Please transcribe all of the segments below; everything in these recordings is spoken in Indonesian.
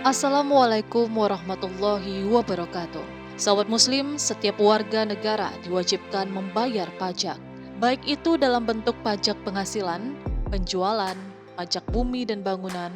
Assalamualaikum warahmatullahi wabarakatuh. Sahabat Muslim, setiap warga negara diwajibkan membayar pajak, baik itu dalam bentuk pajak penghasilan, penjualan, pajak bumi dan bangunan,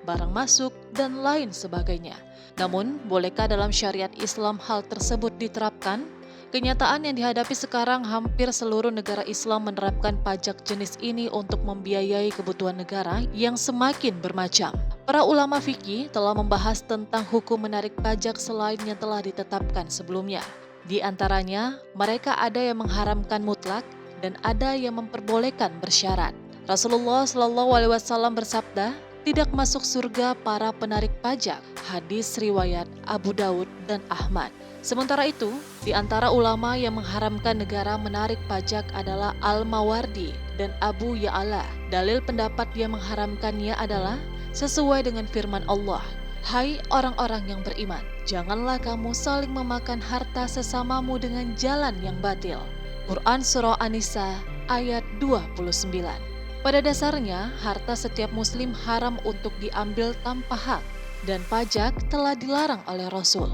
barang masuk, dan lain sebagainya. Namun, bolehkah dalam syariat Islam hal tersebut diterapkan? Kenyataan yang dihadapi sekarang, hampir seluruh negara Islam menerapkan pajak jenis ini untuk membiayai kebutuhan negara yang semakin bermacam. Para ulama fikih telah membahas tentang hukum menarik pajak selain yang telah ditetapkan sebelumnya. Di antaranya, mereka ada yang mengharamkan mutlak dan ada yang memperbolehkan bersyarat. Rasulullah Shallallahu Alaihi Wasallam bersabda, tidak masuk surga para penarik pajak. Hadis riwayat Abu Daud dan Ahmad. Sementara itu, di antara ulama yang mengharamkan negara menarik pajak adalah Al-Mawardi dan Abu Ya'la. Dalil pendapat yang mengharamkannya adalah sesuai dengan firman Allah, "Hai orang-orang yang beriman, janganlah kamu saling memakan harta sesamamu dengan jalan yang batil." Quran Surah An-Nisa ayat 29. Pada dasarnya, harta setiap muslim haram untuk diambil tanpa hak, dan pajak telah dilarang oleh Rasul.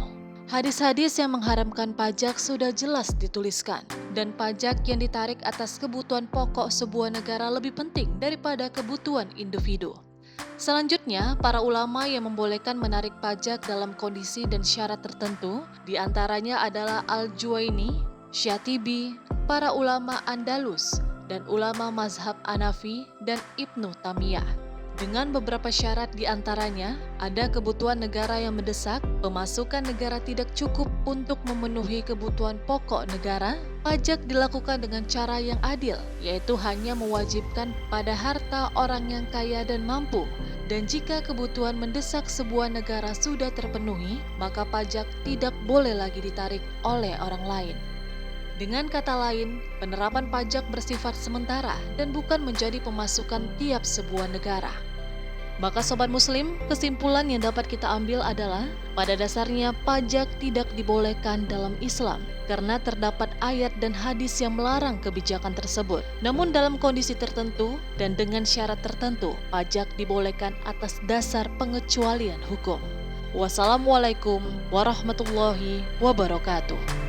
Hadis-hadis yang mengharamkan pajak sudah jelas dituliskan, dan pajak yang ditarik atas kebutuhan pokok sebuah negara lebih penting daripada kebutuhan individu. Selanjutnya, para ulama yang membolehkan menarik pajak dalam kondisi dan syarat tertentu, diantaranya adalah Al-Juwaini, Syatibi, para ulama Andalus, dan ulama mazhab Hanafi dan Ibnu Tamiyah. Dengan beberapa syarat diantaranya, ada kebutuhan negara yang mendesak, pemasukan negara tidak cukup untuk memenuhi kebutuhan pokok negara, pajak dilakukan dengan cara yang adil, yaitu hanya mewajibkan pada harta orang yang kaya dan mampu. Dan jika kebutuhan mendesak sebuah negara sudah terpenuhi, maka pajak tidak boleh lagi ditarik oleh orang lain. Dengan kata lain, penerapan pajak bersifat sementara dan bukan menjadi pemasukan tiap sebuah negara. Maka Sobat Muslim, kesimpulan yang dapat kita ambil adalah, pada dasarnya pajak tidak dibolehkan dalam Islam karena terdapat ayat dan hadis yang melarang kebijakan tersebut. Namun dalam kondisi tertentu dan dengan syarat tertentu, pajak dibolehkan atas dasar pengecualian hukum. Wassalamualaikum warahmatullahi wabarakatuh.